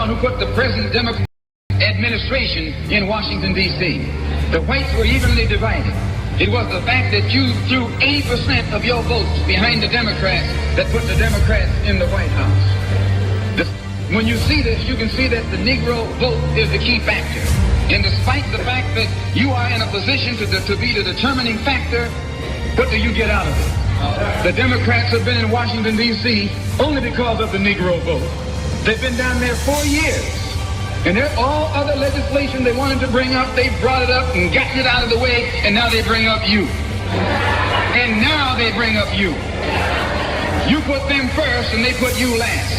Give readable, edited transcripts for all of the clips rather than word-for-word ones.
one who put the present Democratic administration in Washington, D.C. The whites were evenly divided. It was the fact that you threw 80% of your votes behind the Democrats that put the Democrats in the White House. When you see this, you can see that the Negro vote is the key factor. And despite the fact that you are in a position to be the determining factor, what do you get out of it? The Democrats have been in Washington, D.C. only because of the Negro vote. They've been down there 4 years. And all other legislation they wanted to bring up, they brought it up and gotten it out of the way, and now they bring up you. And now they bring up you. You put them first and they put you last.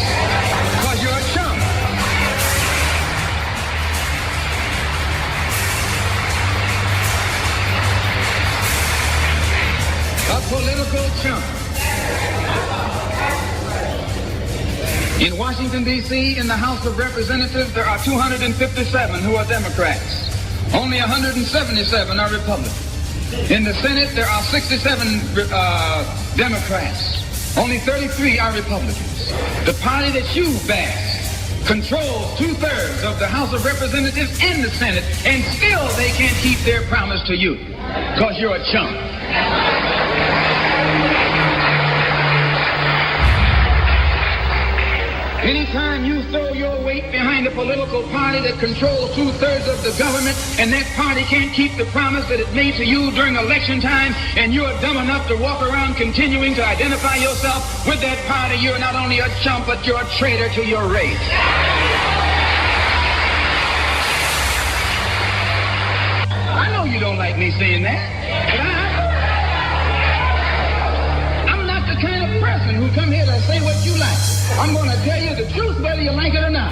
Because you're a chump. A political chump. In Washington, D.C., in the House of Representatives, there are 257 who are Democrats. Only 177 are Republicans. In the Senate, there are 67 Democrats. Only 33 are Republicans. The party that you bash controls 2/3 of the House of Representatives and the Senate, and still they can't keep their promise to you, because you're a chump. Anytime you throw your weight behind a political party that controls 2/3 of the government, and that party can't keep the promise that it made to you during election time, and you're dumb enough to walk around continuing to identify yourself with that party, you're not only a chump, but you're a traitor to your race. I know you don't like me saying that, but I'm not the kind of person who come here to say what you like. I'm going to tell you the truth whether you like it or not.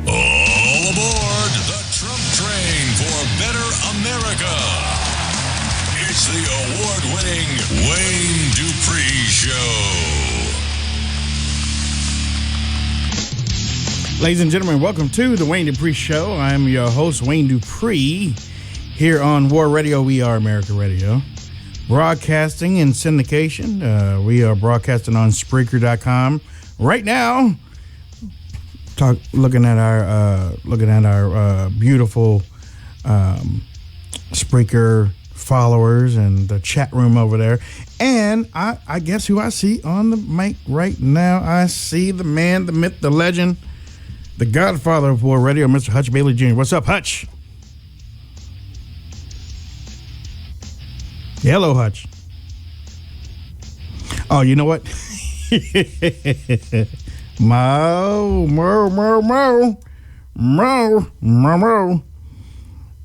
All aboard the Trump train for better America. It's the award-winning Wayne Dupree Show. Ladies and gentlemen, welcome to the Wayne Dupree Show. I'm your host, Wayne Dupree. Here on War Radio, We Are America Radio. Broadcasting and syndication. We are broadcasting on Spreaker.com right now. Looking at our beautiful Spreaker followers and the chat room over there. And I guess who I see on the mic right now. I see the man, the myth, the legend, the godfather of War Radio, Mr. Hutch Bailey Jr. What's up, Hutch? Hello, Hutch. Oh, you know what? Mo.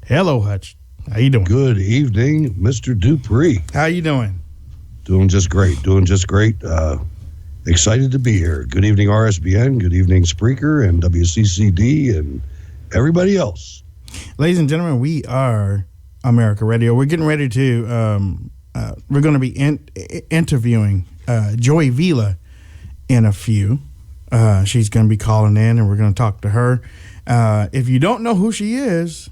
Hello, Hutch. How you doing? Good evening, Mr. Dupree. How you doing? Doing just great. Excited to be here. Good evening, RSBN. Good evening, Spreaker and WCCD and everybody else. Ladies and gentlemen, we are America Radio. We're getting ready to we're going to be interviewing Joy Vila in a few. She's going to be calling in and we're going to talk to her. If you don't know who she is,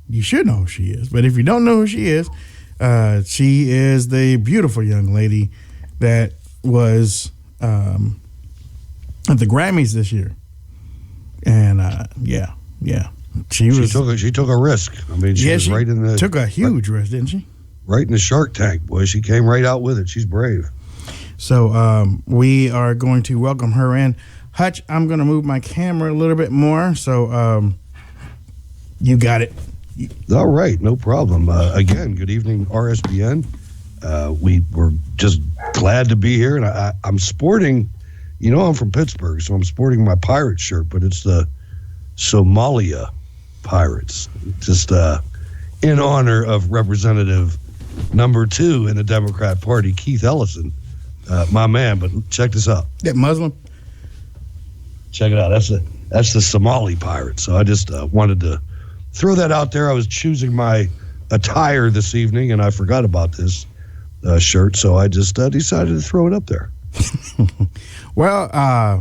you should know who she is. But if you don't know who she is the beautiful young lady that was at the Grammys this year. And She took a risk. I mean, she took a huge risk, didn't she? Right in the Shark Tank, boy. She came right out with it. She's brave. So we are going to welcome her in. Hutch, I'm going to move my camera a little bit more. So you got it. All right, no problem. Again, good evening, RSBN. We were just glad to be here, and I'm sporting. You know, I'm from Pittsburgh, so I'm sporting my Pirate shirt, but it's the Somalia Pirates, just in honor of Representative number 2 in the Democrat Party, Keith Ellison, my man. But check this out. That Muslim? Check it out. That's the Somali Pirates. So I just wanted to throw that out there. I was choosing my attire this evening, and I forgot about this shirt, so I just decided to throw it up there. Well, I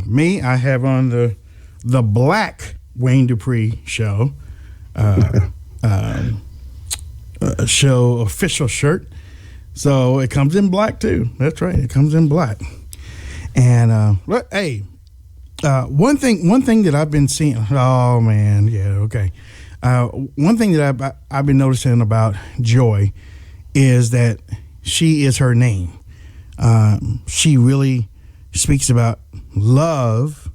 have on the black Wayne Dupree show show official shirt. So it comes in black too. That's right. It comes in black. And hey, one thing that I've been seeing. Oh man, yeah, okay. One thing that I've been noticing about Joy is that she is her name. She really speaks about love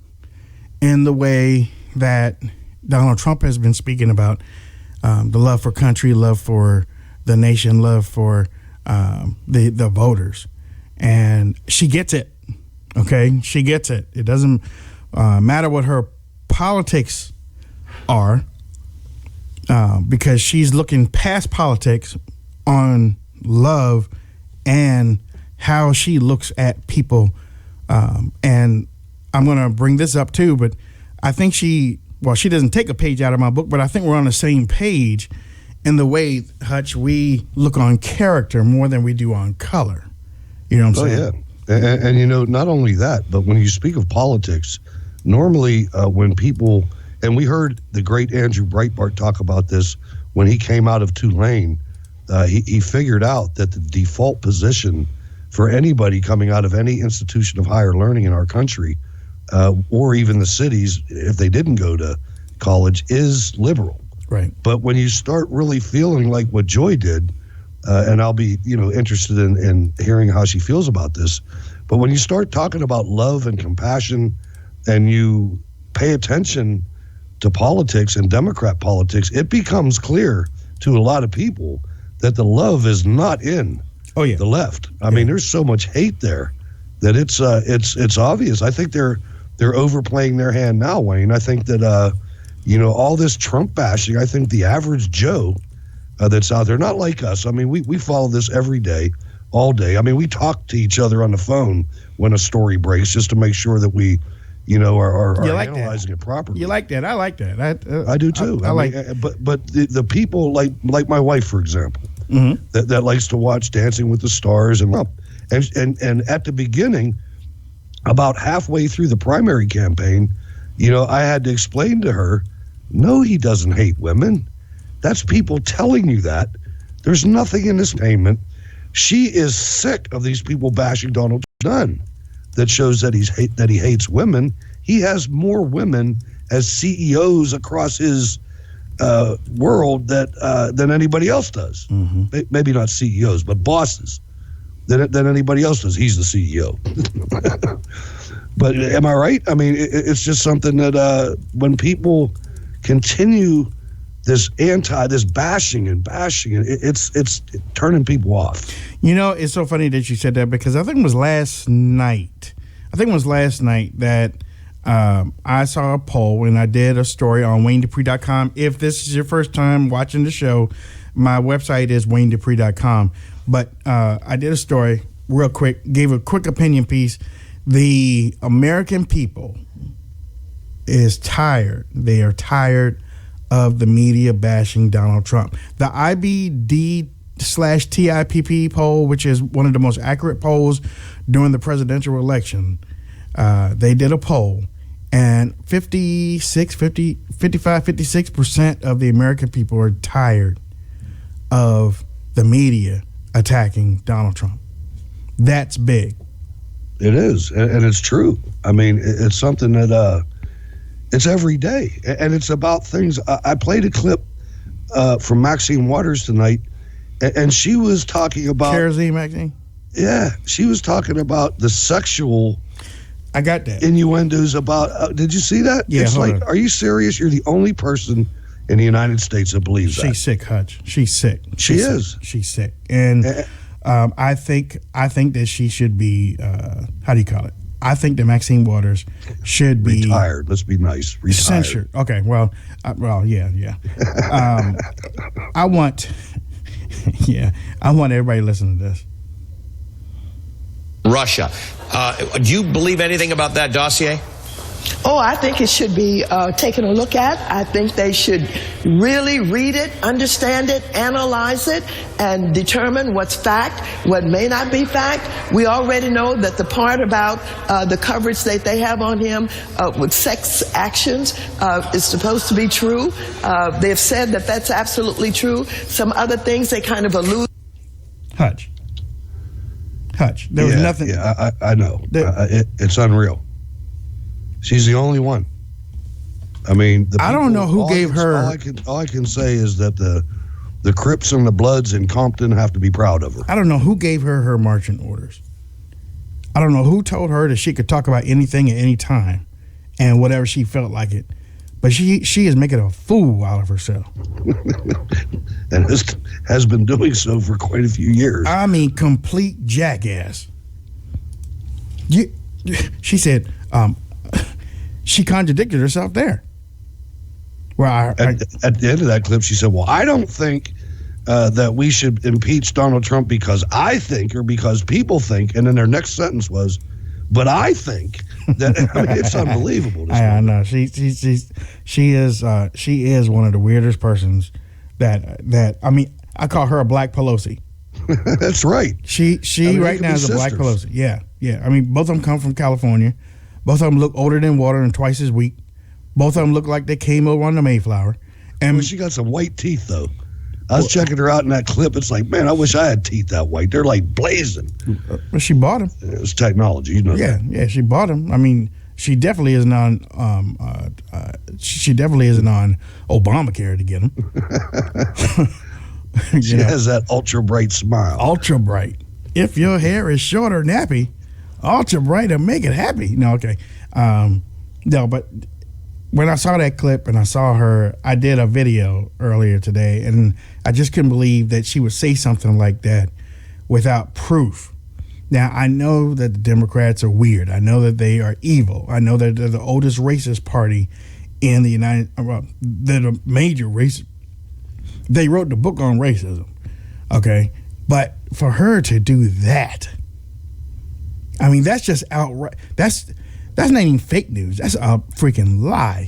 in the way that Donald Trump has been speaking about the love for country, love for the nation, love for the voters. And she gets it. Okay, she gets it. It doesn't matter what her politics are, because she's looking past politics on love and how she looks at people. And I'm going to bring this up too, but I think she doesn't take a page out of my book, but I think we're on the same page in the way, Hutch, we look on character more than we do on color. You know what I'm saying? Oh, yeah. And you know, not only that, but when you speak of politics, normally when people, and we heard the great Andrew Breitbart talk about this when he came out of Tulane, he figured out that the default position for anybody coming out of any institution of higher learning in our country, or even the cities, if they didn't go to college, is liberal. Right. But when you start really feeling like what Joy did, and I'll be, interested in hearing how she feels about this. But when you start talking about love and compassion, and you pay attention to politics and Democrat politics, it becomes clear to a lot of people that the love is not in the left. I mean, there's so much hate there that it's obvious. I think they're overplaying their hand now, Wayne. I think that all this Trump bashing. I think the average Joe that's out there, not like us. I mean, we follow this every day, all day. I mean, we talk to each other on the phone when a story breaks just to make sure that we, are analyzing it properly. You like that? I like that. I do too. I like. But the people like my wife, for example, that likes to watch Dancing with the Stars and at the beginning, about halfway through the primary campaign, I had to explain to her, no, he doesn't hate women. That's people telling you that. There's nothing in this payment. She is sick of these people bashing Donald Trump. That shows that he hates women. He has more women as CEOs across his world than anybody else does. Mm-hmm. Maybe not CEOs, but bosses than anybody else does. He's the CEO. But am I right? I mean, it's just something that when people continue this bashing, it's turning people off. It's so funny that you said that, because I think it was last night that I saw a poll, and I did a story on WayneDupree.com. If this is your first time watching the show, my website is WayneDupree.com. But I did a story real quick, gave a quick opinion piece. The American people is tired. They are tired of the media bashing Donald Trump. The IBD/TIPP poll, which is one of the most accurate polls during the presidential election, they did a poll, and 56% of the American people are tired of the media attacking Donald Trump. That's big. It is, and it's true. I mean, it's something that it's every day, and it's about things. I played a clip from Maxine Waters tonight, and she was talking about Kersey, Maxine. Yeah, she was talking about the sexual. I got that innuendos about. Did you see that? Yeah, it's like, are you serious? You're the only person in the United States that believes that. She's sick, Hutch. She's sick. She's sick, and I think that she should be. How do you call it? I think that Maxine Waters should be retired. Let's be nice. Retired. Censured. Okay. Well, yeah. I want everybody to listen to this. Russia. Do you believe anything about that dossier? Oh, I think it should be taken a look at. I think they should really read it, understand it, analyze it, and determine what's fact, what may not be fact. We already know that the part about the coverage that they have on him with sex actions is supposed to be true. They've said that that's absolutely true. Some other things they kind of allude. Hutch, Hutch. There was nothing. Yeah, I know. It's unreal. She's the only one. I mean, I don't know who gave her. All I can say is that the Crips and the Bloods in Compton have to be proud of her. I don't know who gave her marching orders. I don't know who told her that she could talk about anything at any time and whatever she felt like it. But she is making a fool out of herself. And has been doing so for quite a few years. I mean, complete jackass. She said she contradicted herself there. Well, at the end of that clip, she said, well, I don't think that we should impeach Donald Trump because I think or because people think. And then their next sentence was, but I think that, I mean, it's unbelievable. I know. She is one of the weirdest persons that I mean, I call her a Black Pelosi. That's right. She right now is a Black Pelosi. Yeah. I mean, both of them come from California. Both of them look older than water and twice as weak. Both of them look like they came over on the Mayflower. And well, she got some white teeth, though. I was checking her out in that clip. It's like, man, I wish I had teeth that white. They're like blazing. But she bought them. It was technology, you know. Yeah, she bought them. I mean, she definitely isn't on. She definitely isn't on Obamacare to get them. She has that ultra bright smile. Ultra bright. If your hair is short or nappy, ultra bright and make it happy. No, okay. No, but when I saw that clip and I saw her, I did a video earlier today, and I just couldn't believe that she would say something like that without proof. Now, I know that the Democrats are weird. I know that they are evil. I know that they're the oldest racist party in the they're the major racist. They wrote the book on racism, okay? But for her to do that, I mean, that's just outright. That's not even fake news. That's a freaking lie.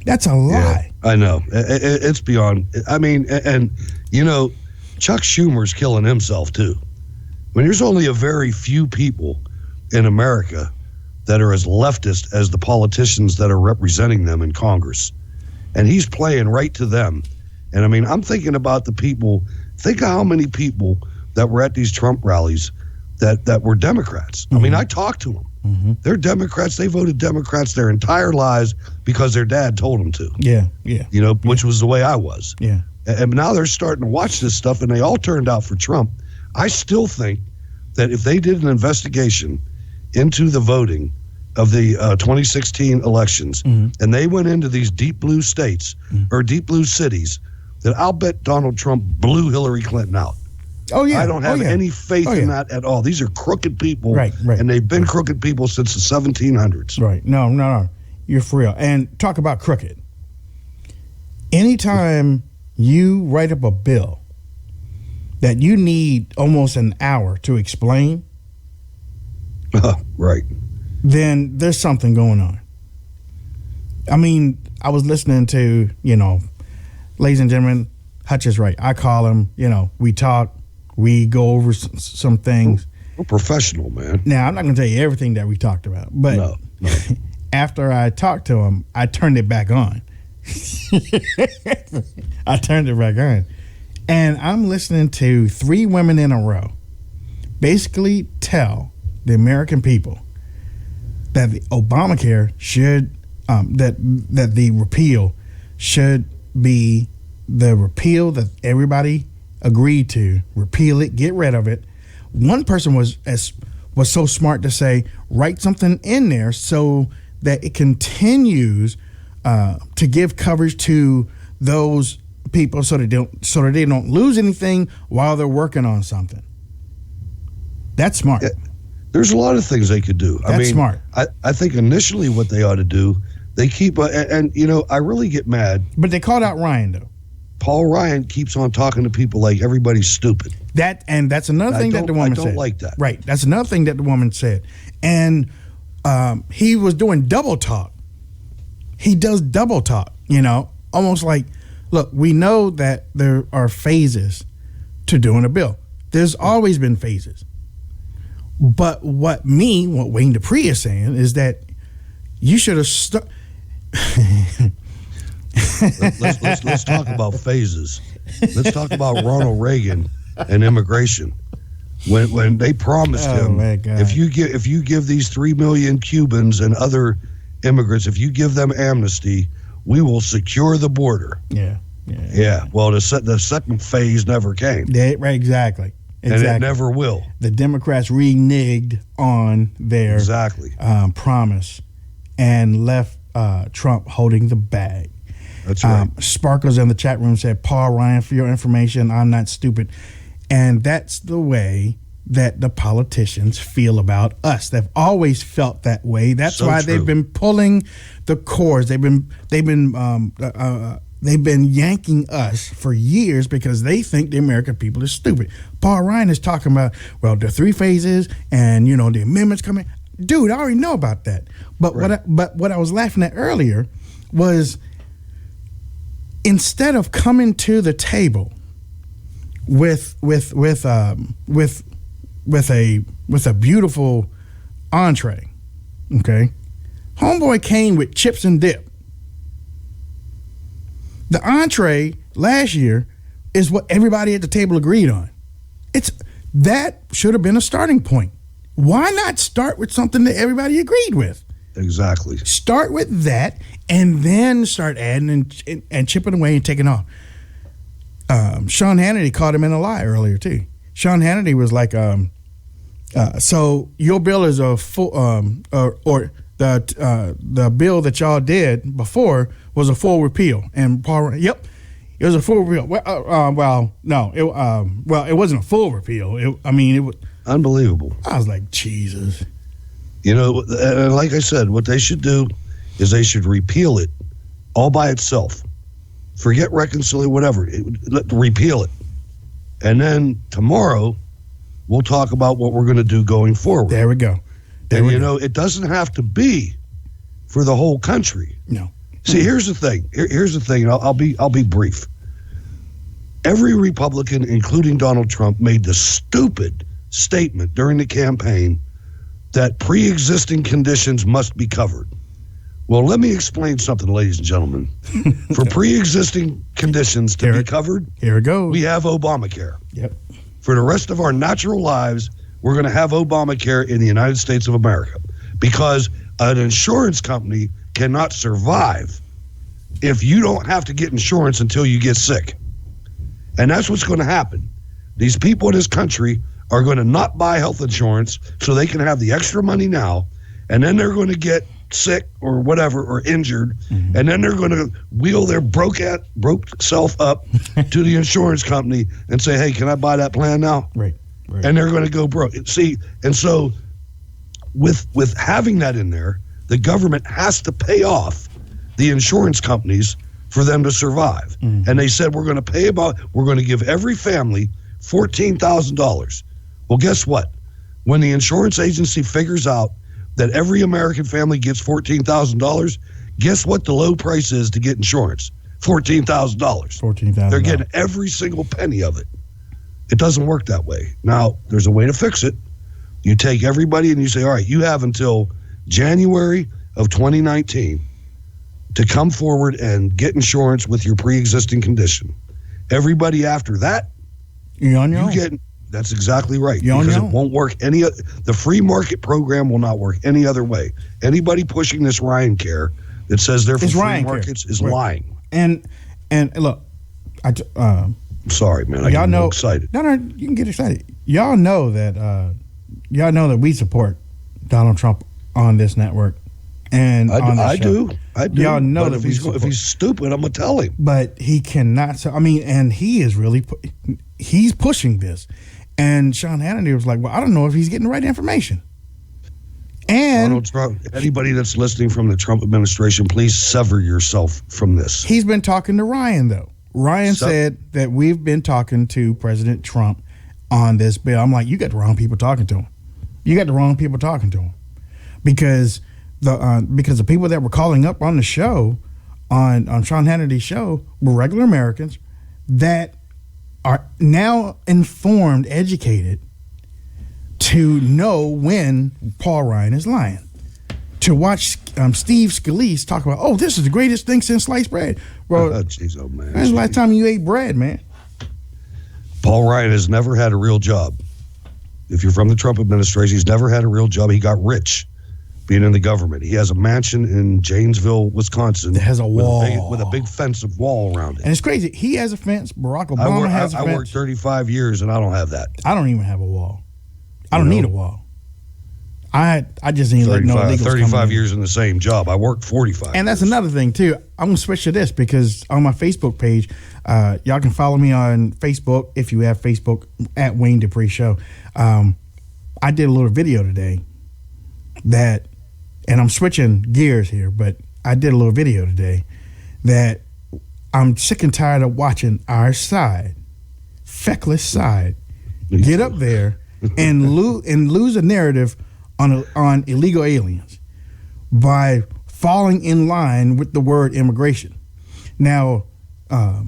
That's a lie. Yeah, I know. It's beyond. I mean, and you know, Chuck Schumer's killing himself too. I mean, there's only a very few people in America that are as leftist as the politicians that are representing them in Congress. And he's playing right to them. And I mean, I'm thinking about the people. Think of how many people that were at these Trump rallies that were Democrats. Mm-hmm. I mean, I talked to them. Mm-hmm. They're Democrats. They voted Democrats their entire lives because their dad told them to. Yeah. You know, which was the way I was. Yeah. And now they're starting to watch this stuff, and they all turned out for Trump. I still think that if they did an investigation into the voting of the 2016 elections, mm-hmm. and they went into these deep blue states or deep blue cities, that I'll bet Donald Trump blew Hillary Clinton out. Oh, yeah. I don't have any faith in that at all. These are crooked people, right. And they've been crooked people since the 1700s. Right. No. You're for real. And talk about crooked. Anytime you write up a bill that you need almost an hour to explain, right, then there's something going on. I mean, I was listening to, ladies and gentlemen, Hutch is right. I call him, we talk. We go over some things. We're professional, man. Now, I'm not going to tell you everything that we talked about, but no. After I talked to him, I turned it back on. And I'm listening to three women in a row basically tell the American people that the Obamacare should, that the repeal should be the repeal that everybody agreed to. Repeal it, get rid of it. One person was so smart to say, write something in there so that it continues to give coverage to those people so that they don't lose anything while they're working on something. That's smart. Yeah, there's a lot of things they could do. That's smart. I think initially what they ought to do, they keep I really get mad. But they called out Ryan though. Paul Ryan keeps on talking to people like everybody's stupid. That's another thing that the woman said. I don't like that. Right. That's another thing that the woman said. And he was doing double talk. He does double talk, almost like, look, we know that there are phases to doing a bill. There's always been phases. But what Wayne Dupree is saying is that you should have Let's talk about phases. Let's talk about Ronald Reagan and immigration. when they promised him, my God. if you give these 3 million Cubans and other immigrants, if you give them amnesty, we will secure the border. Yeah. Well, the second phase never came. Right, exactly. And it never will. The Democrats reneged on their promise and left Trump holding the bag. That's right. Sparkles in the chat room said, Paul Ryan, for your information, I'm not stupid. And that's the way that the politicians feel about us. They've always felt that way. That's So why true. they've been pulling the cords. They've been yanking us for years because they think the American people are stupid. Paul Ryan is talking about, well, the 3 phases and, the amendments coming. Dude, I already know about that. But what I was laughing at earlier was, instead of coming to the table with a beautiful entree, okay, homeboy came with chips and dip. The entree last year is what everybody at the table agreed on. That should have been a starting point. Why not start with something that everybody agreed with? Exactly. Start with that and then start adding and chipping away and taking off. Sean Hannity caught him in a lie earlier too. Sean Hannity was like, so your bill is a full, or the bill that y'all did before was a full repeal. And Paul, yep, it was a full repeal. Well, no, it wasn't a full repeal. It was unbelievable. I was like, Jesus. And like I said, what they should do is they should repeal it all by itself. Forget reconciliation, whatever. Repeal it. And then tomorrow, we'll talk about what we're going to do going forward. There we go. It doesn't have to be for the whole country. No. See, here's the thing. Here's the thing. And I'll be brief. Every Republican, including Donald Trump, made the stupid statement during the campaign that pre-existing conditions must be covered. Well, let me explain something, ladies and gentlemen. For pre-existing conditions to be covered, here it goes. We have Obamacare. Yep. For the rest of our natural lives, we're going to have Obamacare in the United States of America, because an insurance company cannot survive if you don't have to get insurance until you get sick. And that's what's going to happen. These people in this country are going to not buy health insurance so they can have the extra money now, and then they're going to get sick or whatever, or injured, and then they're going to wheel their broke self up to the insurance company and say, hey, can I buy that plan now? Right. And they're going to go broke. See, and so with having that in there, the government has to pay off the insurance companies for them to survive. And they said, we're going to give every family $14,000. Well, guess what? When the insurance agency figures out that every American family gets $14,000, guess what the low price is to get insurance? $14,000. $14,000. They're getting every single penny of it. It doesn't work that way. Now, there's a way to fix it. You take everybody and you say, all right, you have until January of 2019 to come forward and get insurance with your pre-existing condition. Everybody after that, you're on your own. That's exactly right. You're because on your it own. won't work the free market program will not work any other way. Anybody pushing this Ryan Care that says they're for free markets is lying. And look, I'm sorry, man. I get a little excited. No, you can get excited. Y'all know that we support Donald Trump on this network. And I do. Y'all know but that if he's stupid, I'm gonna tell him. But he cannot. So and he is really he's pushing this. And Sean Hannity was like, well, I don't know if he's getting the right information. And Donald Trump, anybody that's listening from the Trump administration, please sever yourself from this. He's been talking to Ryan, though. Ryan said that we've been talking to President Trump on this bill. I'm like, you got the wrong people talking to him. Because the people that were calling up on the show, on Sean Hannity's show, were regular Americans that are now informed, educated, to know when Paul Ryan is lying. To watch Steve Scalise talk about, this is the greatest thing since sliced bread. Well, jeez, oh man, that's the last time you ate bread, man. Paul Ryan has never had a real job. if you're from the Trump administration, he's never had a real job. He got rich being in the government. He has a mansion in Janesville, Wisconsin. It has a wall. With a big fence wall around it. And it's crazy. He has a fence. Barack Obama has a fence. I worked 35 years, and I don't have that. I don't even have a wall. I don't need a wall. I just need to let no illegals 35 years in the same job. I worked 45 And that's years. another thing, too. I'm going to switch to this because on my Facebook page, y'all can follow me on Facebook if you have Facebook at Wayne Dupree Show. I did a little video today that, and I'm switching gears here, but I did a little video today that I'm sick and tired of watching our side, feckless side, get up there and lose a narrative on illegal aliens by falling in line with the word immigration. Now, I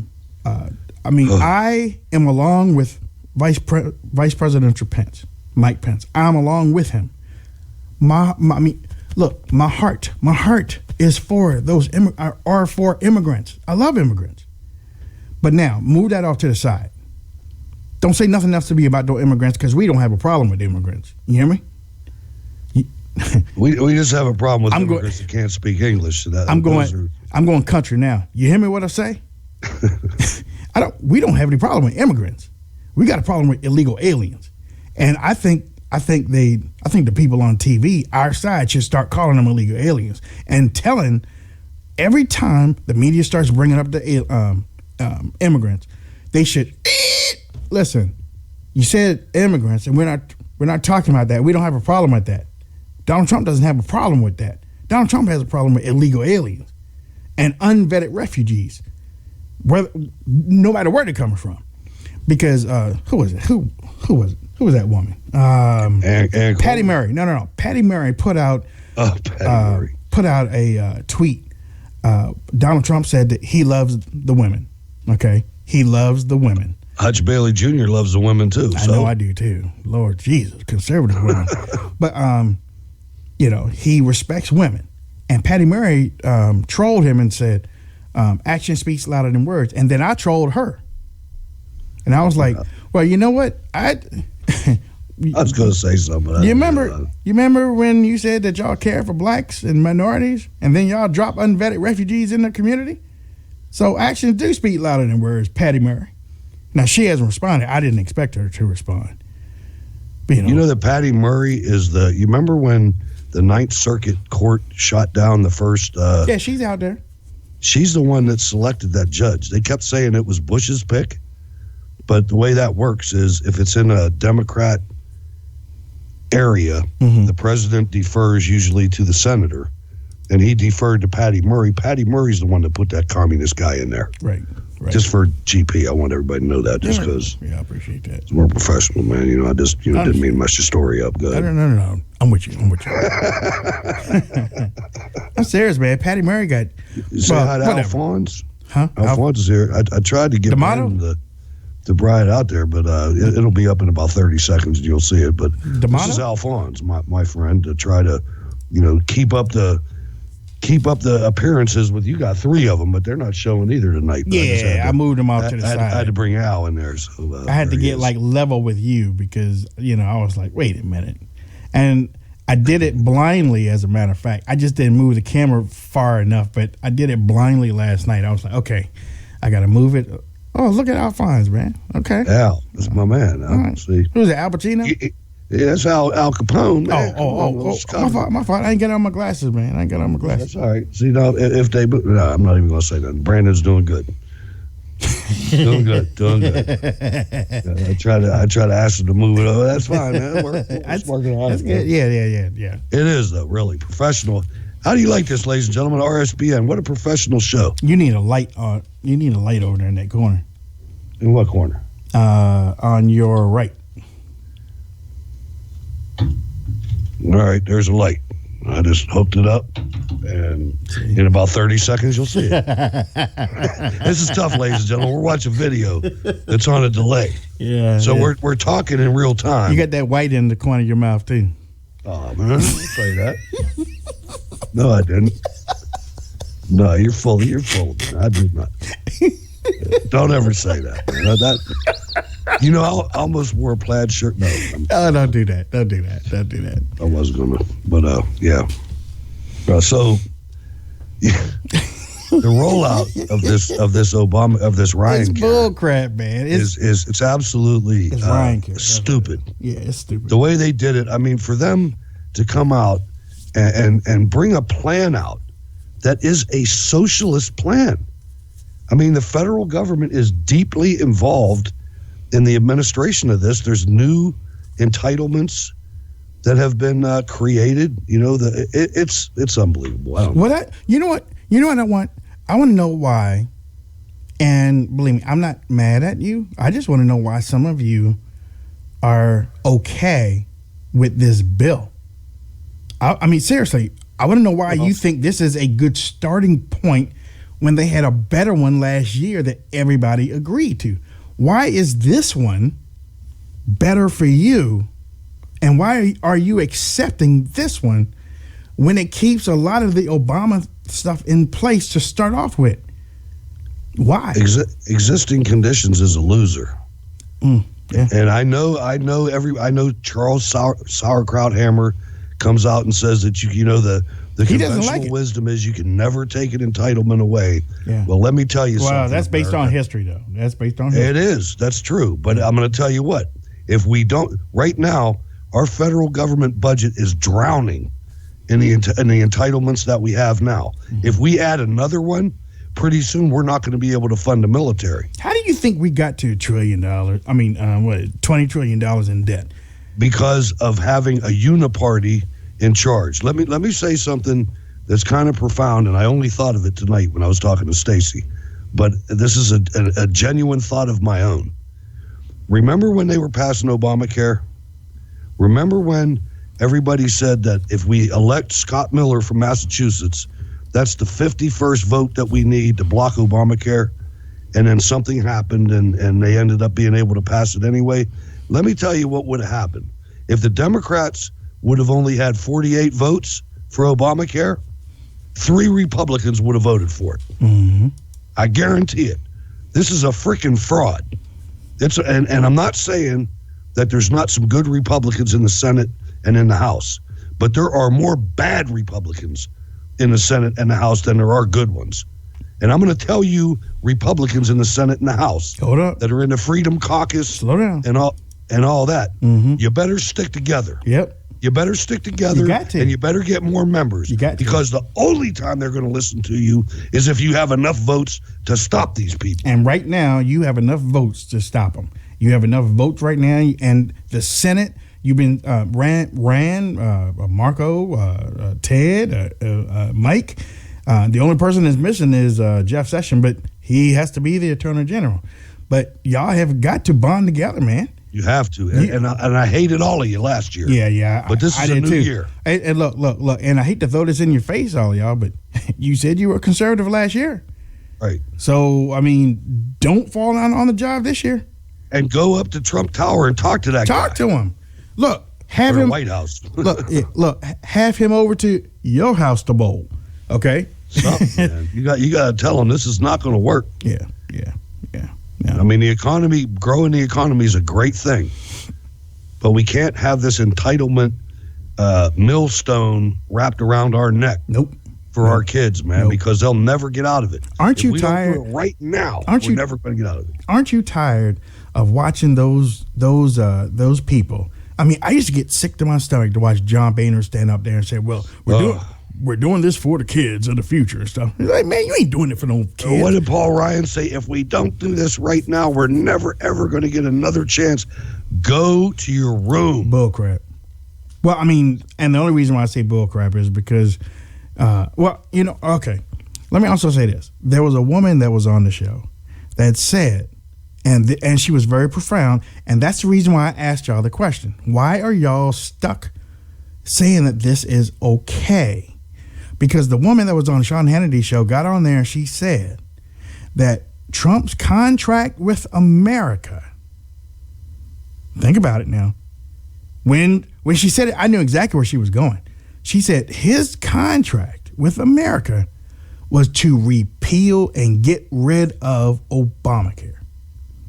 am along with Vice President Pence, Mike Pence. I'm along with him. My heart is for those for immigrants. I love immigrants. But now, move that off to the side. Don't say nothing else to me about those immigrants because we don't have a problem with immigrants. You hear me? We just have a problem with immigrants that can't speak English. So I'm going country now. You hear me what I say? We don't have any problem with immigrants. We got a problem with illegal aliens. And I think the people on TV, our side, should start calling them illegal aliens and telling every time the media starts bringing up the immigrants, they should listen. You said immigrants, and we're not talking about that. We don't have a problem with that. Donald Trump doesn't have a problem with that. Donald Trump has a problem with illegal aliens and unvetted refugees, no matter where they're coming from. Because who was it? Who was it? Who was that woman? Patty Murray. No. Patty Murray put out a tweet. Donald Trump said that he loves the women. Okay, he loves the women. Hutch Bailey Jr. loves the women too. I know I do too. Lord Jesus, conservative women. But he respects women. And Patty Murray trolled him and said, action speaks louder than words. And then I trolled her. And I was like, well, you know what? I was going to say something. You remember when you said that y'all care for blacks and minorities, and then y'all drop unvetted refugees in the community? So actions do speak louder than words, Patty Murray. Now, she hasn't responded. I didn't expect her to respond. But, you know that Patty Murray is you remember when the Ninth Circuit Court shot down the first... yeah, she's out there. She's the one that selected that judge. They kept saying it was Bush's pick, but the way that works is if it's in a Democrat area, the president defers usually to the senator, and he deferred to Patty Murray. Patty Murray's the one that put that communist guy in there. Right. Just for GP, I want everybody to know that, just because. Yeah, I appreciate that. We're professional, man. I just didn't mean to mess your story up. Good. No. I'm with you. I'm serious, man. Patty Murray got. You say hi to Alphonse? Huh? Alphonse is here. I tried to get the bride out there, but it'll be up in about 30 seconds and you'll see it. But this is Alphonse, my friend, to try to, keep up the appearances with you. Got 3 of them, but they're not showing either tonight. I moved them off to the side. I had to bring Al in there. So I had to get level with you because, I was like, wait a minute. And I did it blindly, as a matter of fact. I just didn't move the camera far enough, but I did it blindly last night. I was like, okay, I got to move it. Oh, look at Alphonse, man. Okay. Al, that's my man. Right. See. Who's it, Al Pacino? Yeah, that's Al Capone, man. Oh, my fault. I ain't got on my glasses, man. That's all right. See, now, if they... No, I'm not even going to say nothing. Brandon's doing good. doing good. I try to ask him to move it over. That's fine, man. We're working on it. That's good. Yeah. It is, though, really. Professional. How do you like this, ladies and gentlemen? RSBN, what a professional show. You need a light on. You need a light over there in that corner. In what corner? On your right. All right, there's a light. I just hooked it up, and in about 30 seconds, you'll see it. This is tough, ladies and gentlemen. We're watching video that's on a delay. Yeah. So we're talking in real time. You got that white in the corner of your mouth, too. Oh, man, I didn't say that. No, I didn't. No, you're full. Man. I did not. Don't ever say that. I almost wore a plaid shirt. No, Oh, don't do that. Don't do that. Don't do that. I was gonna, but yeah. So the rollout of this Ryan It's bull crap, man. it's absolutely stupid. Yeah, it's stupid. The way they did it, I mean, for them to come out and bring a plan out that is a socialist plan. I mean, the federal government is deeply involved in the administration of this. There's new entitlements that have been created. It's unbelievable. You know what I want? I want to know why. And believe me, I'm not mad at you. I just want to know why some of you are okay with this bill. I mean, seriously, I want to know why you think this is a good starting point when they had a better one last year that everybody agreed to. Why is this one better for you? And why are you accepting this one when it keeps a lot of the Obama stuff in place to start off with? Why? Existing conditions is a loser. Yeah. And I know Charles Sauerkraut Hammer comes out and says that the conventional wisdom is you can never take an entitlement away. Yeah. Well, let me tell you something. Well, that's based on history, though. That's based on history. It is. That's true. But I'm going to tell you what. If we don't, right now, our federal government budget is drowning in the entitlements that we have now. Mm-hmm. If we add another one, pretty soon we're not going to be able to fund the military. How do you think we got to $1 trillion? I mean, $20 trillion in debt? Because of having a uniparty in charge. Let me say something that's kind of profound, and I only thought of it tonight when I was talking to Stacy, but this is a genuine thought of my own. Remember when they were passing Obamacare? Remember when everybody said that if we elect Scott Miller from Massachusetts, that's the 51st vote that we need to block Obamacare, and then something happened and they ended up being able to pass it anyway? Let me tell you what would have happened. If the Democrats would have only had 48 votes for Obamacare, 3 Republicans would have voted for it. Mm-hmm. I guarantee it. This is a freaking fraud. And I'm not saying that there's not some good Republicans in the Senate and in the House, but there are more bad Republicans in the Senate and the House than there are good ones. And I'm going to tell you, Republicans in the Senate and the House that are in the Freedom Caucus Slow down. and all that, you better stick together. Yep. You better stick together, You got to. and you better get more members. You got to. Because the only time they're going to listen to you is if you have enough votes to stop these people. And right now, you have enough votes to stop them. You have enough votes right now, and the Senate, you've been Marco, Ted, Mike. The only person that's missing is Jeff Sessions, but he has to be the Attorney General. But y'all have got to bond together, man. You have to, and I hated all of you last year. Yeah. But this is a new year. And look, and I hate to throw this in your face, all y'all, but you said you were conservative last year. Right. So, I mean, don't fall down on the job this year. And go up to Trump Tower and talk to that guy. Talk to him. Look, have or him. The White House. look, have him over to your house to bowl. Okay. Something, man. You got to tell him this is not going to work. Yeah. I mean, growing the economy is a great thing, but we can't have this entitlement millstone wrapped around our neck. Nope. For our kids, man, because they'll never get out of it. Aren't you tired? tired? Right now, we're never going to get out of it. Aren't you tired of watching those people? I mean, I used to get sick to my stomach to watch John Boehner stand up there and say, "Well, we're doing this for the kids of the future and stuff." Like, man, you ain't doing it for no kids. What did Paul Ryan say? If we don't do this right now, we're never ever going to get another chance. Go to your room. Bull crap. Well, I mean, and the only reason why I say bull crap is because, okay. Let me also say this: there was a woman that was on the show that said, and she was very profound, and that's the reason why I asked y'all the question: why are y'all stuck saying that this is okay? Because the woman that was on Sean Hannity's show got on there and she said that Trump's contract with America, think about it now. When she said it, I knew exactly where she was going. She said his contract with America was to repeal and get rid of Obamacare.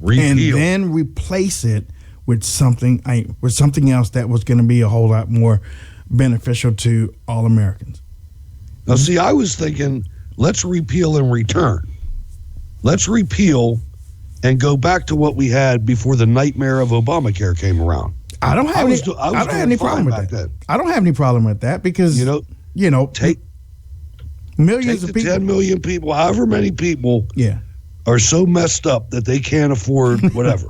And then replace it with something else that was going to be a whole lot more beneficial to all Americans. Now, see, I was thinking, let's repeal and return. Let's repeal and go back to what we had before the nightmare of Obamacare came around. I don't have any problem with that. I don't have any problem with that because take millions of people, 10 million people, however many people, are so messed up that they can't afford whatever.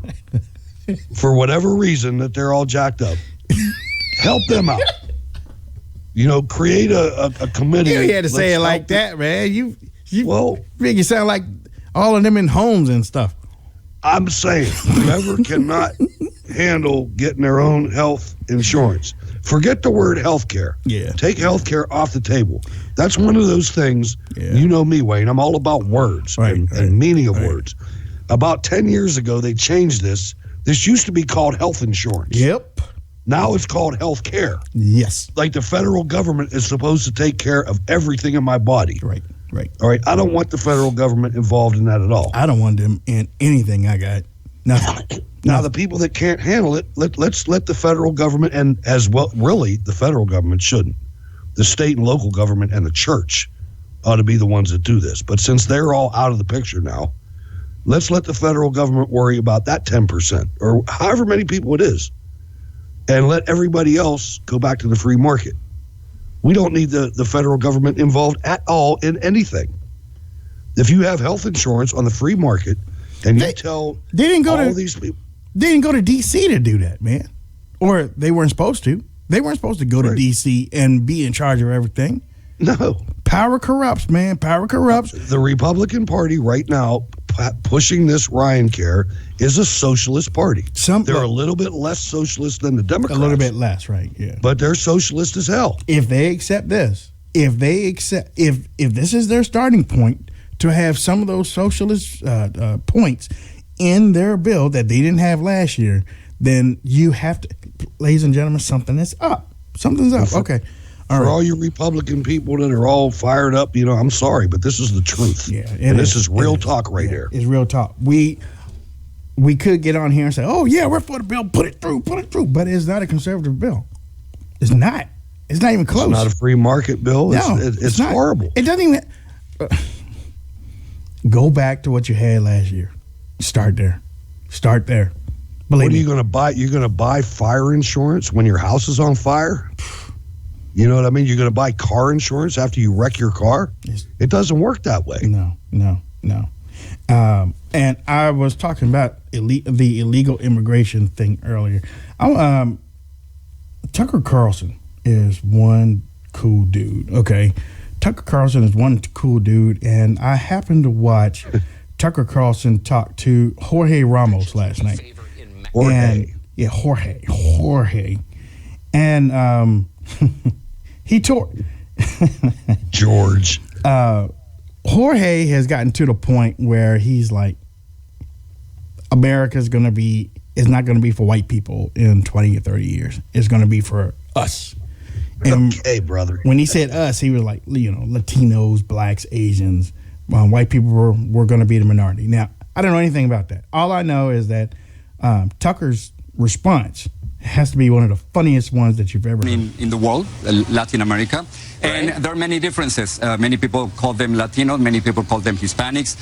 For whatever reason that they're all jacked up. Help them out. Create a committee. You had to say it like that, man. You make it sound like all of them in homes and stuff. I'm saying whoever cannot handle getting their own health insurance, forget the word health care. Yeah. Take health care off the table. That's one of those things. Yeah. You know me, Wayne. I'm all about words and meaning of words. About 10 years ago, they changed this. This used to be called health insurance. Yep. Now it's called health care. Yes. Like the federal government is supposed to take care of everything in my body. Right. All right. I don't want the federal government involved in that at all. I don't want them in anything I got. Nothing. Now, the people that can't handle it, let's let the federal government, and as well, really, the federal government shouldn't. The state and local government and the church ought to be the ones that do this. But since they're all out of the picture now, let's let the federal government worry about that 10% or however many people it is, and let everybody else go back to the free market. We don't need the federal government involved at all in anything. If you have health insurance on the free market and these people. They didn't go to D.C. to do that, man. Or they weren't supposed to. They weren't supposed to go to D.C. and be in charge of everything. No. Power corrupts, man. Power corrupts. The Republican Party right now pushing this Ryan Care is a socialist party. They're a little bit less socialist than the Democrats. A little bit less, right, yeah. But they're socialist as hell. If they accept this, if this is their starting point to have some of those socialist points in their bill that they didn't have last year, then you have to, ladies and gentlemen, something is up. Something's up. Okay. All you Republican people that are all fired up, I'm sorry, but this is the truth. Yeah, and this is real talk right here. It's real talk. We could get on here and say, oh, yeah, we're for the bill. Put it through. But it's not a conservative bill. It's not. It's not even close. It's not a free market bill. No, it's horrible. It doesn't even... Go back to what you had last year. Start there. Believe what are you me. going to buy? You're going to buy fire insurance when your house is on fire? You know what I mean? You're going to buy car insurance after you wreck your car? It doesn't work that way. No. And I was talking about the illegal immigration thing earlier. Tucker Carlson is one cool dude, okay? Tucker Carlson is one cool dude, and I happened to watch Tucker Carlson talk to Jorge Ramos last night. Jorge. And he tore George. Jorge has gotten to the point where he's like, America's is not going to be for white people in 20 or 30 years. It's going to be for us. And okay, brother. When he said us, he was like, Latinos, blacks, Asians, white people were going to be the minority. Now, I don't know anything about that. All I know is that Tucker's response has to be one of the funniest ones that you've ever heard. In the world, Latin America. And there are many differences. Many people call them Latinos. Many people call them Hispanics.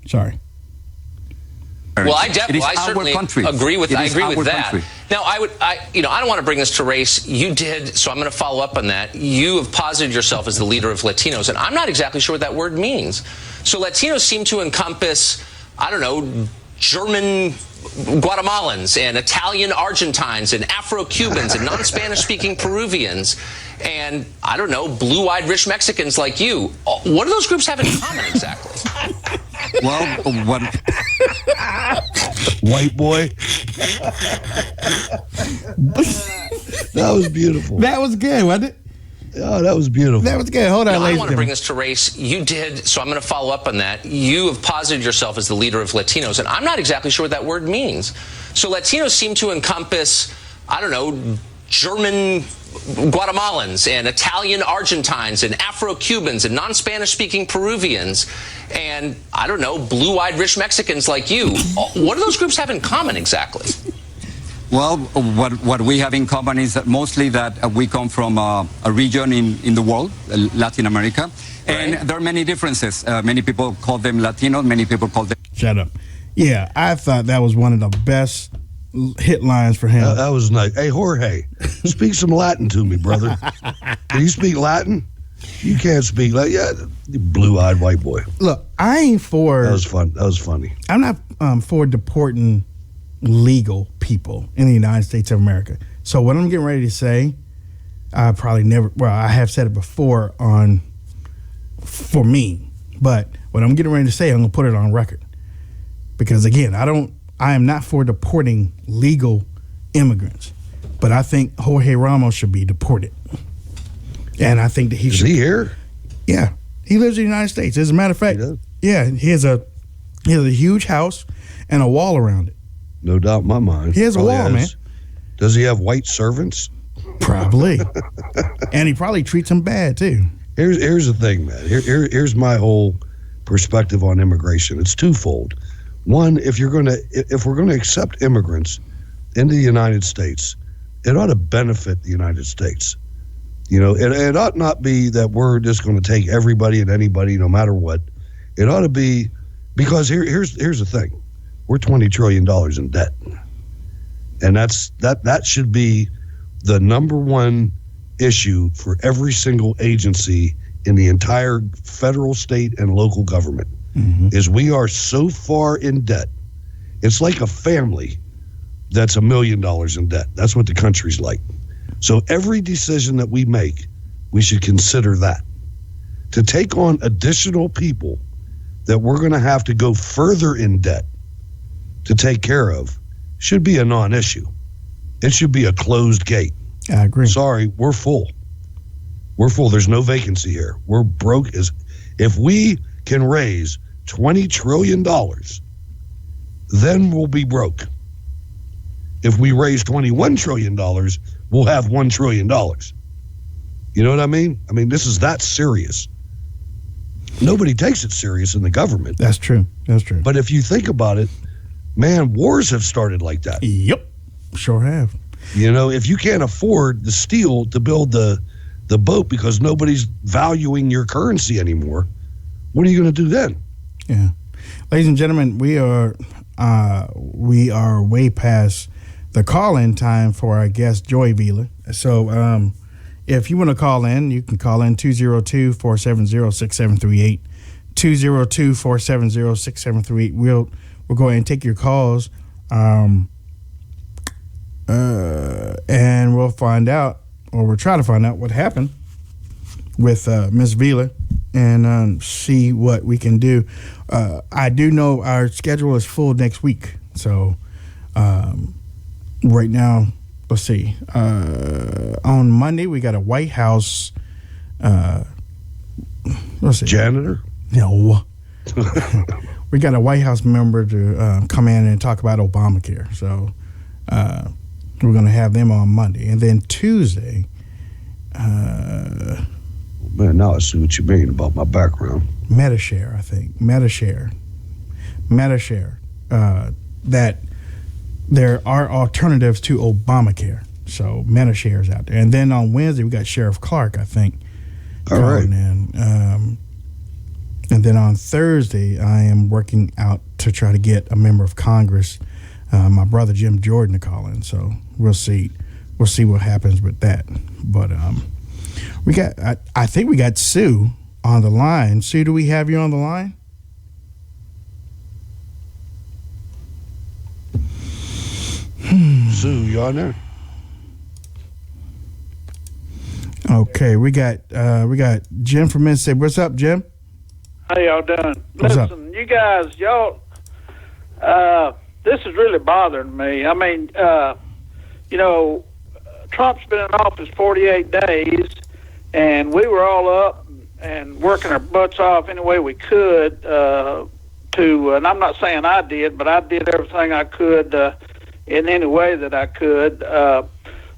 Sorry. Well, I certainly agree with that. Country. Now, I don't want to bring this to race. You did, so I'm going to follow up on that. You have posited yourself as the leader of Latinos, and I'm not exactly sure what that word means. So Latinos seem to encompass, German Guatemalans and Italian Argentines and Afro-Cubans and non-Spanish speaking Peruvians and, blue-eyed rich Mexicans like you. What do those groups have in common exactly? Well, what... White boy. That was beautiful. That was good, wasn't it? Oh, that was beautiful. That was good. Hold on, I ladies. don't want to bring this to race. You did, so I'm going to follow up on that. You have posited yourself as the leader of Latinos, and I'm not exactly sure what that word means. So Latinos seem to encompass, German Guatemalans and Italian Argentines and Afro-Cubans and non-Spanish speaking Peruvians and, I don't know, blue-eyed rich Mexicans like you. What do those groups have in common exactly? Well, what we have in common is that mostly that we come from a region in the world, Latin America, and there are many differences. Many people call them Latinos, many people call them... Shut up. Yeah, I thought that was one of the best hit lines for him. That was nice. Hey, Jorge, speak some Latin to me, brother. Can you speak Latin? You can't speak Latin. Yeah, you blue-eyed white boy. Look, I ain't for... That was fun. That was funny. I'm not for deporting legal people in the United States of America. So what I'm getting ready to say, I probably never... Well, I have said it before for me. But what I'm getting ready to say, I'm going to put it on record. Because, again, I am not for deporting legal immigrants. But I think Jorge Ramos should be deported. And I think that he should... Is he here? Yeah. He lives in the United States. As a matter of fact, yeah, he has a huge house and a wall around it. No doubt in my mind. He has a wall, man. Does he have white servants? Probably. And he probably treats them bad, too. Here's the thing, man. Here's my whole perspective on immigration. It's twofold. One, if we're gonna accept immigrants into the United States, it ought to benefit the United States. You know, it ought not be that we're just going to take everybody and anybody, no matter what. It ought to be, because here's the thing: we're $20 trillion in debt, and that should be the number one issue for every single agency in the entire federal, state, and local government. Is we are so far in debt. It's like a family that's $1 million in debt. That's what the country's like. So every decision that we make, we should consider that. To take on additional people that we're going to have to go further in debt to take care of should be a non-issue. It should be a closed gate. I agree. Sorry, we're full. We're full. There's no vacancy here. We're broke. If we can raise $20 trillion, then we'll be broke. If we raise $21 trillion, we'll have $1 trillion. You know what I mean? I mean, this is that serious. Nobody takes it serious in the government. That's true. That's true. But if you think about it, man, wars have started like that. Yep. Sure have. You know, if you can't afford the steel to build the boat because nobody's valuing your currency anymore, what are you going to do then? Yeah. Ladies and gentlemen, we are way past the call-in time for our guest, Joy Vila. So if you want to call in, you can call in 202-470-6738, 202-470-6738. We'll go ahead and take your calls, and we'll find out, or we'll try to find out what happened with Ms. Vila and see what we can do. I do know our schedule is full next week, so right now, let's see. On Monday, we got a White House. Let's see. Janitor? No. We got a White House member to come in and talk about Obamacare. So we're going to have them on Monday. And then Tuesday. Man, now I see what you mean about my background. Medishare, I think. Medishare. That there are alternatives to Obamacare. So Medishare is out there. And then on Wednesday, we got Sheriff Clark, I think. All right. And then on Thursday, I am working out to try to get a member of Congress, my brother Jim Jordan, to call in. So we'll see. We'll see what happens with that. But we got. I think we got Sue on the line. Sue, do we have you on the line? Sue, you on there? Okay, we got Jim from Mississippi. What's up, Jim? How y'all doing? What's up? Listen, you guys, y'all, this is really bothering me. I mean, you know, Trump's been in office 48 days, and we were all up and working our butts off any way we could and I'm not saying I did, but I did everything I could in any way that I could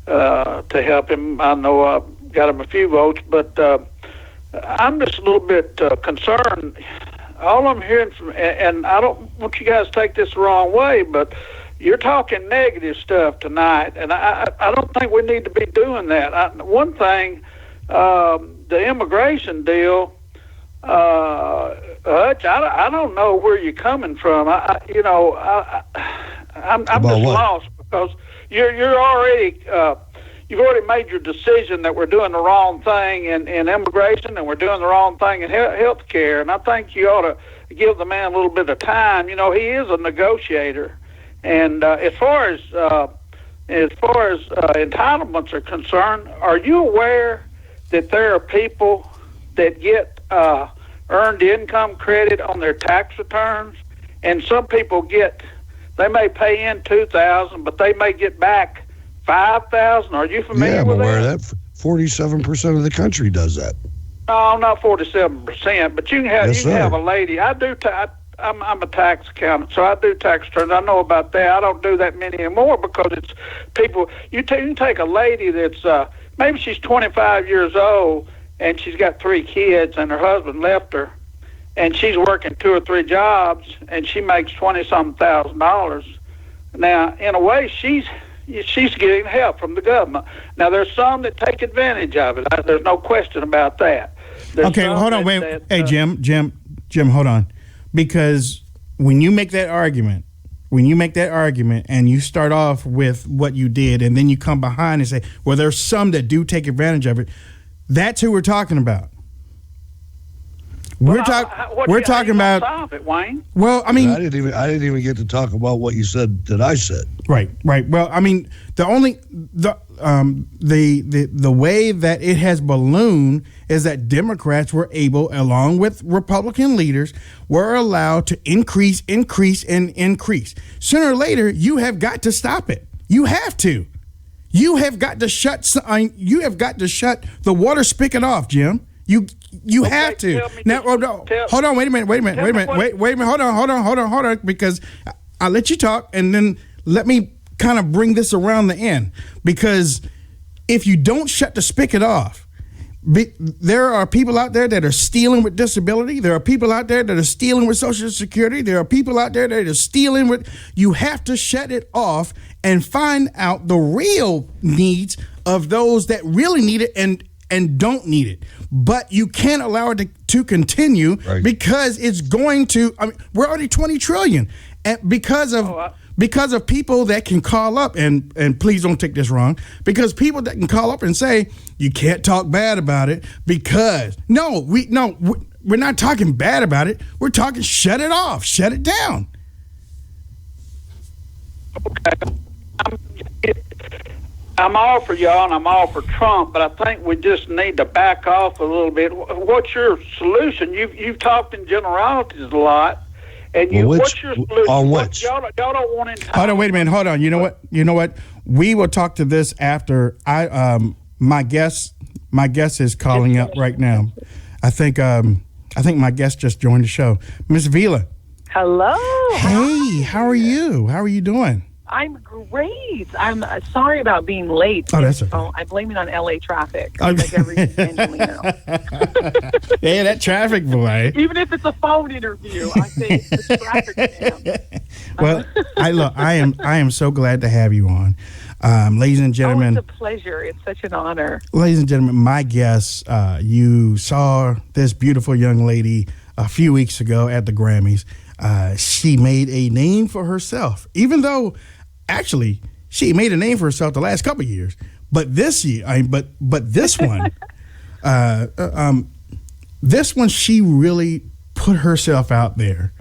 to help him. I know I got him a few votes, but I'm just a little bit concerned. All I'm hearing from, and I don't want you guys to take this the wrong way, but you're talking negative stuff tonight, and I don't think we need to be doing that. One thing, the immigration deal, Hutch, I don't know where you're coming from. I'm just lost because you're already you've already made your decision that we're doing the wrong thing in immigration and we're doing the wrong thing in health care, and I think you ought to give the man a little bit of time. He is a negotiator, and as far as entitlements are concerned, are you aware that there are people that get earned income credit on their tax returns, and some people they may pay in $2,000, but they may get back $5,000. Are you familiar with that? Yeah, I'm aware of that. 47% of the country does that. No, not 47%, but you can have a lady. I'm a tax accountant, so I do tax returns. I know about that. I don't do that many anymore because it's people. You can take a lady that's maybe she's 25 years old and she's got 3 kids and her husband left her, and she's working 2 or 3 jobs and she makes $20-something thousand. Now, in a way, she's getting help from the government. Now, there's some that take advantage of it. There's no question about that. Okay, hold on, wait. Hey, Jim, hold on. Because when you make that argument and you start off with what you did and then you come behind and say, well, there's some that do take advantage of it, that's who we're talking about. We're talking about. Stop it, Wayne. Well, I mean, I didn't even get to talk about what you said that I said. Right. Well, I mean, the way that it has ballooned is that Democrats were able, along with Republican leaders, were allowed to increase. Sooner or later, you have got to stop it. You have to. You have got to shut the water spigot off, Jim. You have to. Now, hold on. Wait a minute. Hold on. Because I'll let you talk, and then let me kind of bring this around the end. Because if you don't shut the spigot off, there are people out there that are stealing with disability. There are people out there that are stealing with Social Security. There are people out there that are stealing with. You have to shut it off and find out the real needs of those that really need it and don't need it. But you can't allow it to continue because it's going to. I mean, we're already $20 trillion, and because of people that can call up and please don't take this wrong, because people that can call up and say you can't talk bad about it because we're not talking bad about it. We're talking shut it off, shut it down. Okay. I'm all for y'all and I'm all for Trump, but I think we just need to back off a little bit. What's your solution? You've talked in generalities a lot, and what's your solution? On which? Y'all don't want to. Hold on, wait a minute. Hold on. You know what? We will talk to this after my guest is calling up right now. I think my guest just joined the show. Miss Vila. Hello. Hey, how are you? How are you doing? I'm great. I'm sorry about being late. Oh, that's okay. I blame it on LA traffic. Like every Angelino. Yeah, that traffic boy. Even if it's a phone interview, I say it's the traffic jam. Well, I am so glad to have you on. Ladies and gentlemen. It's a pleasure. It's such an honor. Ladies and gentlemen, my guest, you saw this beautiful young lady a few weeks ago at the Grammys. She made a name for herself, even though actually she made a name for herself the last couple of years. But this year, but this one, she really put herself out there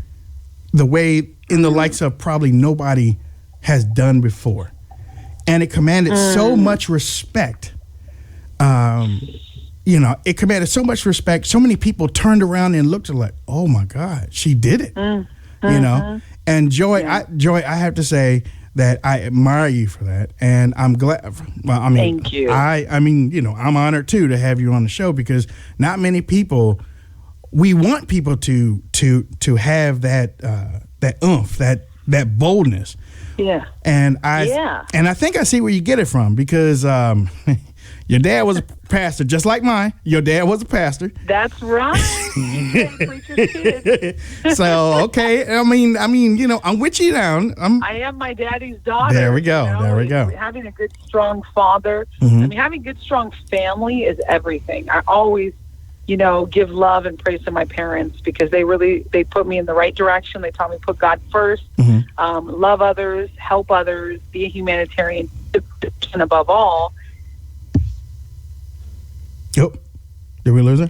the way in the likes of probably nobody has done before. And it commanded so much respect. It commanded so much respect. So many people turned around and looked at like, oh my God, she did it. And Joy, I have to say that I admire you for that. And I'm glad. Well, I mean, thank you. I'm honored too to have you on the show because not many people, we want people to have that oomph, that boldness. Yeah. And I think I see where you get it from, because your dad was a pastor, just like mine. Your dad was a pastor. That's right. Preacher's kid. So, okay. I mean, I'm with you now. I am my daddy's daughter. There we go. There we go. Having a good, strong father. Mm-hmm. I mean, having a good, strong family is everything. I always, give love and praise to my parents, because they put me in the right direction. They taught me to put God first, love others, help others, be a humanitarian, and above all. Yep. Did we lose her?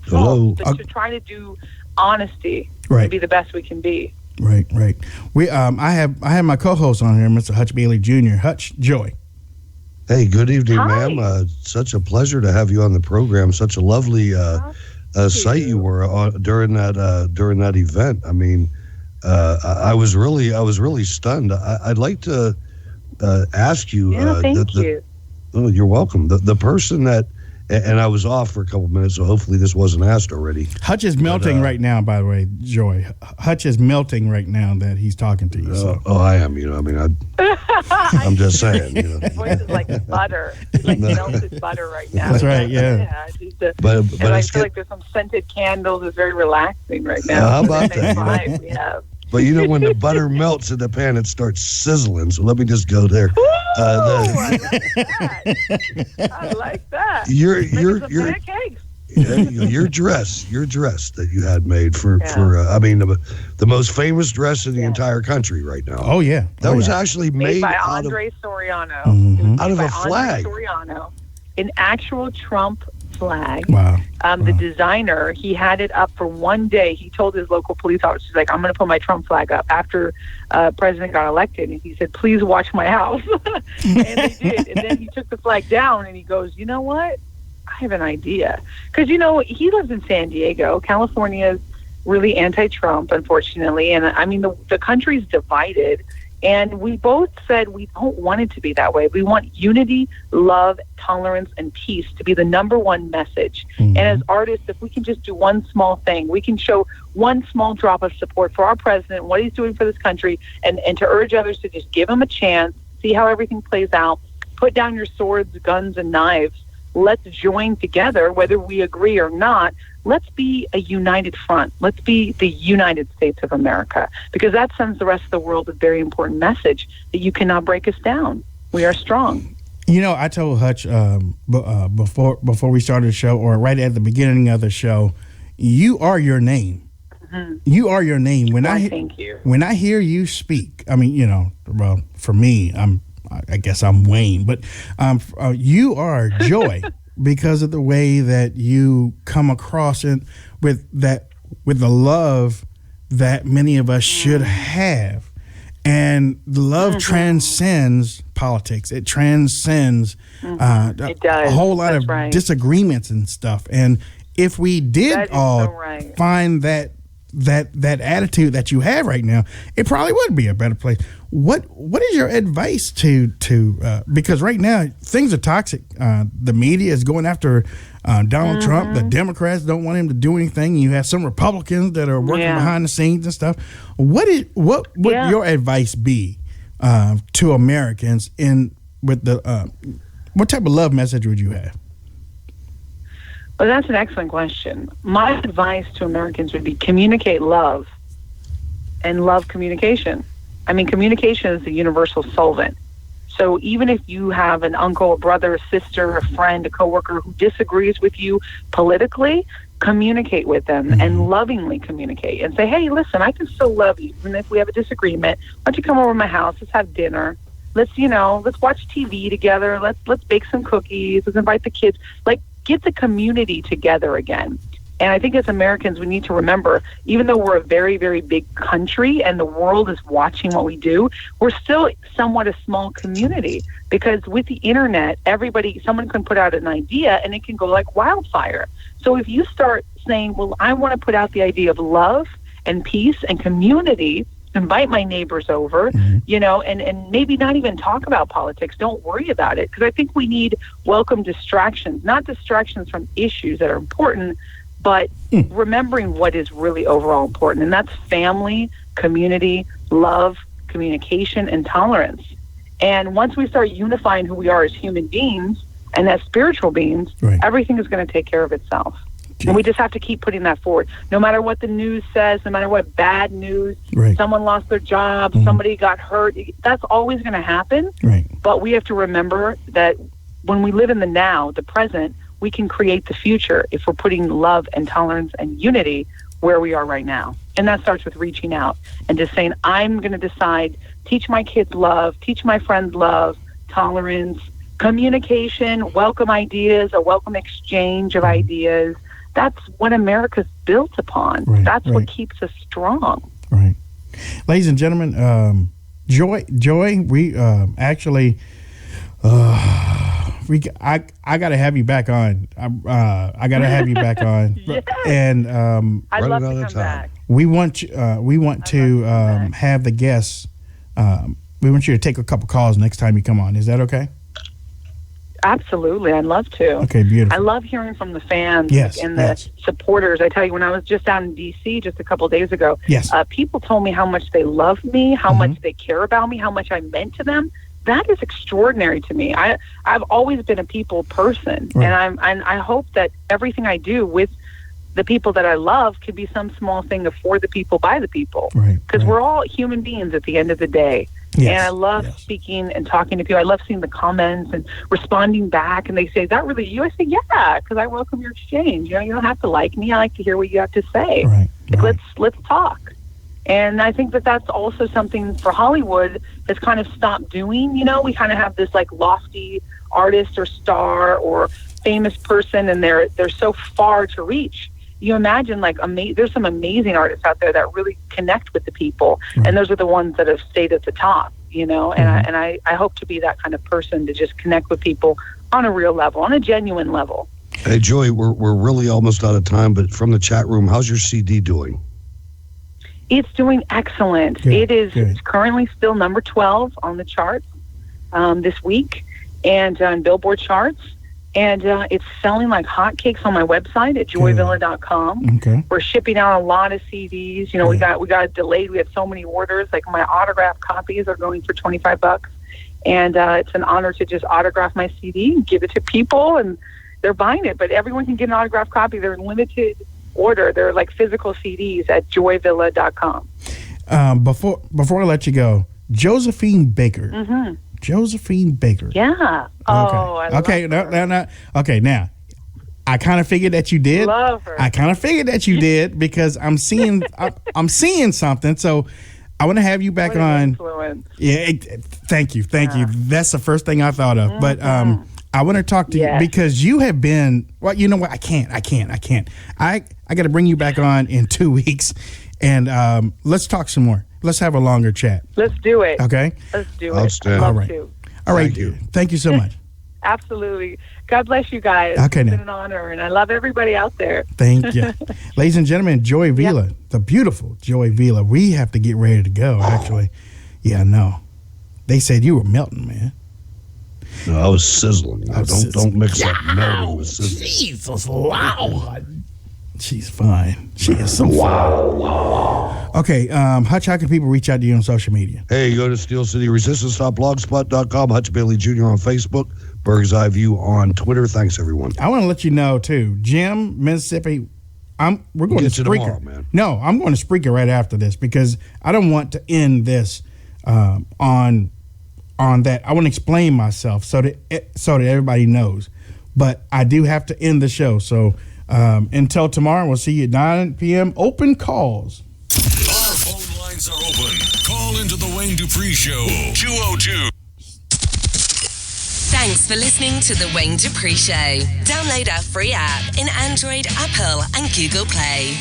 Hello. To try to do honesty, Right. and be the best we can be. Right. We I have my co-host on here, Mr. Hutch Bailey Jr. Hutch, Joy. Hey, good evening, Hi. ma'am. Such a pleasure to have you on the program. Such a lovely sight you were on during that event. I mean, I was really stunned. I'd like to ask you. Thank you. Oh, you're welcome. The person that, and I was off for a couple minutes, so hopefully this wasn't asked already. Hutch is melting right now, by the way, Joy. Hutch is melting right now that he's talking to you. So. Oh, I am. I'm just saying. His voice is like butter. It's like melted butter right now. That's right. Yeah. But I feel like there's some scented candles. It's very relaxing right now. How about that? Vibe we have. But when the butter melts in the pan, it starts sizzling. So let me just go there. I like that. Your pancakes. your dress that you had made for the most famous dress in the entire country right now. Oh yeah, that was actually made by out Andre Soriano. Mm-hmm. Out of a flag. Andre Soriano, an actual Trump flag. Wow. The designer, he had it up for one day. He told his local police officers, like, I'm going to put my Trump flag up after President got elected. And he said, please watch my house. And they did. And then he took the flag down and he goes, you know what? I have an idea. Because, he lives in San Diego. California is really anti-Trump, unfortunately. And, I mean, the country's divided. And we both said we don't want it to be that way. We want unity, love, tolerance, and peace to be the number one message. Mm-hmm. And as artists, if we can just do one small thing, we can show one small drop of support for our president, what he's doing for this country, and to urge others to just give him a chance, see how everything plays out, put down your swords, guns, and knives. Let's join together, whether we agree or not. Let's be a united front. Let's be the United States of America, because that sends the rest of the world a very important message that you cannot break us down. We are strong. I told Hutch before we started the show, or right at the beginning of the show, you are your name. Mm-hmm. You are your name. Thank you. When I hear you speak, I mean, well, for me, I guess I'm Wayne, but you are Joy. Because of the way that you come across it with the love that many of us should have. And love transcends politics. It transcends it does. A whole lot That's of right. disagreements and stuff. And if we did all find that attitude that you have right now, it probably would be a better place. What is your advice to because right now things are toxic. The media is going after Donald Trump. The Democrats don't want him to do anything. You have some Republicans that are working behind the scenes and stuff. What would your advice be to Americans with the what type of love message would you have? Well, that's an excellent question. My advice to Americans would be communicate love and love communication. I mean, communication is the universal solvent. So even if you have an uncle, a brother, a sister, a friend, a coworker who disagrees with you politically, communicate with them and lovingly communicate and say, hey, listen, I can still love you even if we have a disagreement. Why don't you come over to my house? Let's have dinner. Let's watch TV together. Let's bake some cookies. Let's invite the kids. Get the community together again. And I think as Americans, we need to remember, even though we're a very, very big country and the world is watching what we do, we're still somewhat a small community, because with the internet, someone can put out an idea and it can go like wildfire. So if you start saying, well, I want to put out the idea of love and peace and community, invite my neighbors over, and maybe not even talk about politics. Don't worry about it, because I think we need welcome distractions, not distractions from issues that are important, but remembering what is really overall important, and that's family, community, love, communication and tolerance. And once we start unifying who we are as human beings and as spiritual beings, everything is going to take care of itself. And we just have to keep putting that forward. No matter what the news says, no matter what bad news, someone lost their job, somebody got hurt, that's always going to happen. But we have to remember that when we live in the now, the present, we can create the future if we're putting love and tolerance and unity where we are right now. And that starts with reaching out and just saying, I'm going to decide, teach my kids love, teach my friends love, tolerance, communication, welcome ideas, a welcome exchange of ideas. That's what America's built upon. That's what keeps us strong. Ladies and gentlemen, Joy, we actually... I got to have you back on. I got to have you back on. Yes. And I'd love to come back. We want to have the guests. We want you to take a couple calls next time you come on. Is that okay? Absolutely, I'd love to. Okay, beautiful. I love hearing from the fans and the supporters. I tell you, when I was just down in D.C. just a couple of days ago, people told me how much they love me, how much they care about me, how much I meant to them. That is extraordinary to me. I've always been a people person, and I hope that everything I do with the people that I love could be some small thing for the people, by the people. Because we're all human beings at the end of the day. And I love speaking and talking to people. I love seeing the comments and responding back. And they say, "Is that really you?" I say, "Yeah," because I welcome your exchange. You don't have to like me. I like to hear what you have to say. Let's talk. And I think that that's also something for Hollywood has kind of stopped doing. We kind of have this like lofty artist or star or famous person, and they're so far to reach. You imagine like there's some amazing artists out there that really connect with the people, and those are the ones that have stayed at the top. And I hope to be that kind of person to just connect with people on a real level, on a genuine level. Hey, Joy, we're really almost out of time, but from the chat room, how's your CD doing? It's doing excellent. It's currently still number 12 on the charts this week, and on Billboard charts. And it's selling like hotcakes on my website at joyvilla.com. We're shipping out a lot of CDs. We got delayed. We had so many orders. Like my autograph copies are going for $25, and it's an honor to just autograph my CD and give it to people, and they're buying it. But everyone can get an autograph copy. They're limited order. They're like physical CDs at joyvilla.com. Before I let you go, Josephine Baker. Josephine Baker. Yeah. Oh, I love her. No. Okay, now I kind of figured that you did. Love her. I kind of figured that you did because I'm seeing I'm seeing something. So I want to have you back on. Influence. Yeah. Thank you. That's the first thing I thought of. But I want to talk to you because you have been. Well, you know what? I can't. I got to bring you back on in 2 weeks, and let's talk some more. Let's have a longer chat. Let's do it. Okay. Let's do it. Outstanding. I'd love All right. to. All right. Thank you so much. Absolutely. God bless you guys. Okay, it's now. been an honor, and I love everybody out there. Thank you. Ladies and gentlemen, Joy Villa, the beautiful Joy Villa. We have to get ready to go, actually. Yeah, I know. They said you were melting, man. No, I was sizzling. Don't mix up melting with sizzling. Jesus, wow. She's fine. She is so fine. Okay, Hutch, how can people reach out to you on social media? Hey, go to steelcityresistance.blogspot.com, Hutch Bailey Jr. on Facebook, Bird's Eye View on Twitter. Thanks, everyone. I want to let you know, too, Jim, Mississippi, we're going to Spreaker. Tomorrow, man. No, I'm going to Spreaker right after this because I don't want to end this on that. I want to explain myself so that everybody knows. But I do have to end the show, so until tomorrow, we'll see you at 9 p.m. Open calls. Our phone lines are open. Call into the Wayne Dupree Show. 202. Thanks for listening to the Wayne Dupree Show. Download our free app in Android, Apple, and Google Play.